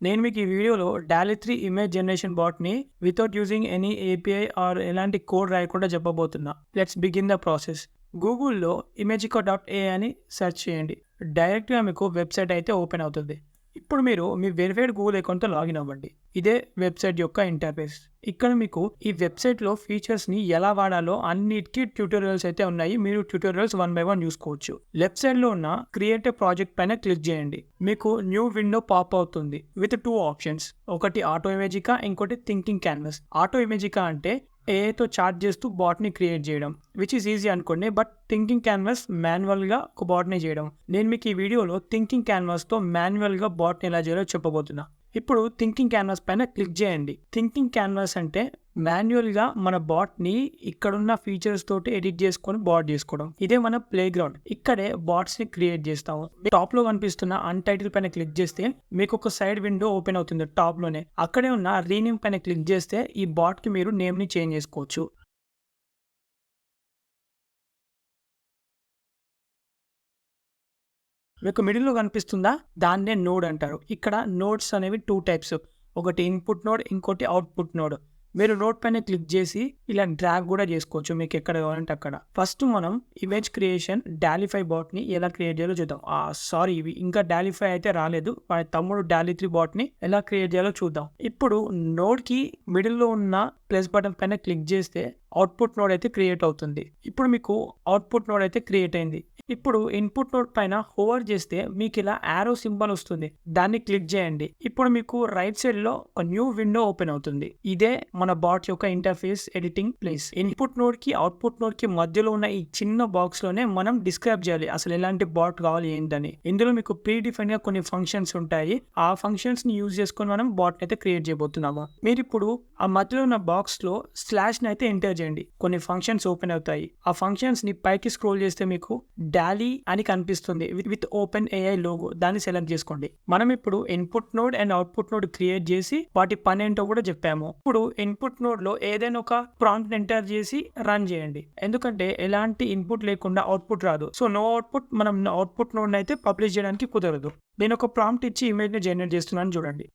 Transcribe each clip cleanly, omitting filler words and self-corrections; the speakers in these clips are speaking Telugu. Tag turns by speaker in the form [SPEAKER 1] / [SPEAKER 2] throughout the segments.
[SPEAKER 1] నేను మీకు ఈ వీడియోలో DALL-E 3 ఇమేజ్ జనరేషన్ బాట్‌ని without using any API or ఎలాంటి కోడ్ రాయకుండా చెప్పబోతున్నా. Let's begin the process. గూగుల్‌లో imagico.ai అని సెర్చ్ చేయండి. డైరెక్ట్‌గా మీకు వెబ్‌సైట్ అయితే ఓపెన్ అవుతుంది. ఇప్పుడు మీరు మీ వెరిఫైడ్ గూగుల్ అకౌంట్‌తో లాగిన్ అవ్వండి. ఇదే వెబ్‌సైట్ యొక్క ఇంటర్ఫేస్. ఇక్కడ మీకు ఈ వెబ్‌సైట్‌లో ఫీచర్స్‌ని ఎలా వాడాలో అన్నిటికి ట్యుటోరియల్స్ అయితే ఉన్నాయి. మీరు ట్యుటోరియల్స్ వన్ బై వన్ చూసుకోవచ్చు. లెఫ్ట్ సైడ్‌లో ఉన్న క్రియేట్ ఎ ప్రాజెక్ట్ పైన క్లిక్ చేయండి. మీకు న్యూ విండో పాప్ అవుతుంది విత్ 2 ఆప్షన్స్. ఒకటి ఆటో ఇమేజికా, ఇంకోటి థింకింగ్ క్యాన్వాస్. ఆటో ఇమేజికా అంటే ఏఐతో చాట్ చేస్తూ బాట్‌ని క్రియేట్ చేయడం, విచ్ ఈజ్ ఈజీ అనుకోండి. బట్ థింకింగ్ క్యాన్వాస్ మాన్యువల్‌గా ఒక బాట్‌ని చేయడం. నేను మీకు ఈ వీడియోలో థింకింగ్ క్యాన్వాస్‌తో మాన్యువల్‌గా బాట్‌ని ఎలా చేయాలో చెప్పబోతున్నా. ఇప్పుడు థింకింగ్ క్యాన్వాస్ పైన క్లిక్ చేయండి. థింకింగ్ క్యాన్వాస్ అంటే మాన్యువల్‌గా మన బాట్‌ని ఇక్కడున్న ఫీచర్స్ తోటి ఎడిట్ చేసుకొని బాట్ చేసుకోవడం. ఇదే మన ప్లే గ్రౌండ్. ఇక్కడే బాట్స్‌ని క్రియేట్ చేస్తాము. టాప్‌లో కనిపిస్తున్న అన్‌టైటిల్ పైన క్లిక్ చేస్తే మీకు ఒక సైడ్ విండో ఓపెన్ అవుతుంది టాప్‌లోనే. అక్కడే ఉన్న రీనేమ్ పైన క్లిక్ చేస్తే ఈ బాట్‌కి మీరు నేమ్‌ని చేంజ్ చేసుకోవచ్చు. మీకు మిడిల్‌లో కనిపిస్తుందా? దాన్నే నోడ్ అంటారు. ఇక్కడ నోడ్స్ అనేవి 2 టైప్స్. ఒకటి ఇన్‌పుట్ నోడ్, ఇంకోటి అవుట్‌పుట్ నోడ్. మీరు నోడ్ పైన క్లిక్ చేసి ఇలా డ్రాగ్ కూడా చేసుకోవచ్చు మీకు ఎక్కడ కావాలంటే అక్కడ. ఫస్ట్ మనం ఇమేజ్ క్రియేషన్ DALL-E 5 బాట్‌ని ఎలా క్రియేట్ చేయాలో చూద్దాం. సారీ ఇవి ఇంకా DALL-E 5 అయితే రాలేదు. వాడి తమ్ముడు DALL-E 3 బాట్‌ని ఎలా క్రియేట్ చేయాలో చూద్దాం. ఇప్పుడు నోడ్‌కి మిడిల్‌లో ఉన్న ప్లస్ బటన్ పైన క్లిక్ చేస్తే అవుట్‌పుట్ నోడ్ అయితే క్రియేట్ అవుతుంది. ఇప్పుడు మీకు అవుట్‌పుట్ నోడ్ అయితే క్రియేట్ అయింది. ఇప్పుడు ఇన్‌పుట్ నోడ్ పైన హోవర్ చేస్తే మీకు ఇలా యారో సింబల్ వస్తుంది. దాన్ని క్లిక్ చేయండి. ఇప్పుడు మీకు రైట్ సైడ్‌లో ఒక న్యూ విండో ఓపెన్ అవుతుంది. ఇదే మన బాట్ యొక్క ఇంటర్ఫేస్ ఎడిటింగ్ ప్లేస్. ఇన్‌పుట్ నోడ్‌కి, అవుట్‌పుట్ నోడ్‌కి మధ్యలో ఉన్న ఈ చిన్న బాక్స్‌లోనే మనం డిస్క్రైబ్ చేయాలి. అసలు ఎలాంటి బాట్ కావాలి ఏంటని. ఇందులో మీకు ప్రీ డిఫైన్‌గా కొన్ని ఫంక్షన్స్ ఉంటాయి. ఆ ఫంక్షన్స్‌ని యూజ్ చేసుకొని మనం బాట్‌ని అయితే క్రియేట్ చేయబోతున్నాము. మీరు ఇప్పుడు ఆ మధ్యలో ఉన్న బాక్స్‌లో స్లాష్‌ని అయితే ఎంటర్ చేయండి. కొన్ని ఫంక్షన్స్ ఓపెన్ అవుతాయి. ఆ ఫంక్షన్స్‌ని పైకి స్క్రోల్ చేస్తే మీకు DALL-E అని కనిపిస్తుంది విత్ ఓపెన్ ఏఐ లోగో. దాన్ని సెలెక్ట్ చేసుకోండి. మనం ఇప్పుడు input node and output node create చేసి వాటి పని ఏంటో కూడా చెప్పాము. ఇప్పుడు ఇన్పుట్ నోడ్ లో ఏదైనా ఒక ప్రాంప్ట్ ఎంటర్ చేసి రన్ చేయండి. ఎందుకంటే ఎలాంటి ఇన్పుట్ లేకుండా అవుట్పుట్ రాదు. సో నో అవుట్పుట్ మనం అవుట్పుట్ నోడ్ అయితే పబ్లిష్ చేయడానికి కుదరదు. నేను ఒక ప్రాంప్ట్ ఇచ్చి ఇమేజ్ ని జనరేట్ చేస్తున్నాను చూడండి.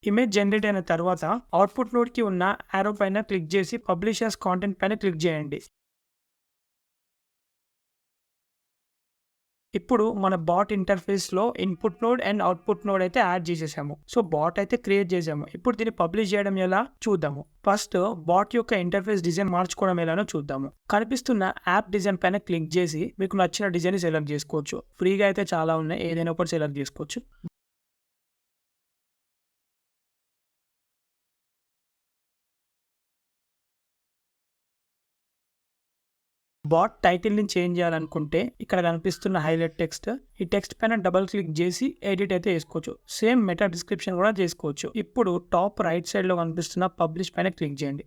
[SPEAKER 1] ఇమేజ్ జనరేట్ అయిన తర్వాత అవుట్పుట్ నోడ్‌కి ఉన్న యారో పైన క్లిక్ చేసి పబ్లిష్ యాస్ కాంటెంట్ పైన క్లిక్ చేయండి. ఇప్పుడు మన బాట్ ఇంటర్ఫేస్‌లో input node and output node అయితే యాడ్ చేసేసాము. సో బాట్ అయితే క్రియేట్ చేసాము. ఇప్పుడు దీన్ని పబ్లిష్ చేయడం ఎలా చూద్దాము. ఫస్ట్ బాట్ యొక్క ఇంటర్ఫేస్ డిజైన్ మార్చుకోవడం ఎలానో చూద్దాము. కనిపిస్తున్న యాప్ డిజైన్ పైన క్లిక్ చేసి మీకు నచ్చిన డిజైన్ సెలెక్ట్ చేసుకోవచ్చు. ఫ్రీగా అయితే చాలా ఉన్నాయి. ఏదైనా ఒకటి సెలెక్ట్ చేసుకోవచ్చు. బాట్ టైటిల్‌ని చేంజ్ చేయాలనుకుంటే ఇక్కడ కనిపిస్తున్న హైలైట్ టెక్స్ట్, ఈ టెక్స్ట్ పైన డబుల్ క్లిక్ చేసి ఎడిట్ అయితే చేసుకోవచ్చు. సేమ్ మెటా డిస్క్రిప్షన్ కూడా చేసుకోవచ్చు. ఇప్పుడు టాప్ రైట్ సైడ్‌లో కనిపిస్తున్న పబ్లిష్ పైన క్లిక్ చేయండి.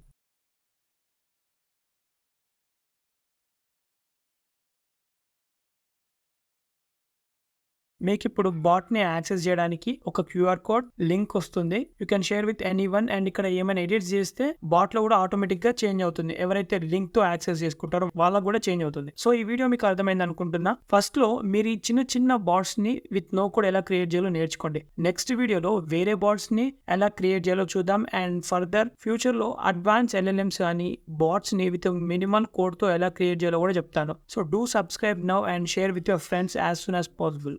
[SPEAKER 1] మీకిప్పుడు బాట్‌ని యాక్సెస్ చేయడానికి ఒక క్యూఆర్ కోడ్, లింక్ వస్తుంది. You can share with anyone and ఇక్కడ ఏమైనా ఎడిట్స్ చేస్తే బాట్‌లో కూడా ఆటోమేటిక్‌గా చేంజ్ అవుతుంది. ఎవరైతే లింక్‌తో యాక్సెస్ చేసుకుంటారో వాళ్ళకి కూడా చేంజ్ అవుతుంది. సో ఈ వీడియో మీకు అర్థమైంది అనుకుంటున్నా. ఫస్ట్‌లో మీరు ఈ చిన్న చిన్న బాట్స్‌ని విత్ నో కోడ్ ఎలా క్రియేట్ చేయాలో నేర్చుకోండి. నెక్స్ట్ వీడియోలో వేరే బాట్స్‌ని ఎలా క్రియేట్ చేయాలో చూద్దాం అండ్ ఫర్దర్ ఫ్యూచర్‌లో అడ్వాన్స్ ఎల్ఎల్ఎమ్స్ కానీ బాట్స్‌ని విత్ మినిమల్ కోడ్‌తో ఎలా క్రియేట్ చేయాలో కూడా చెప్తాను. So do subscribe now and share with your friends as soon as possible.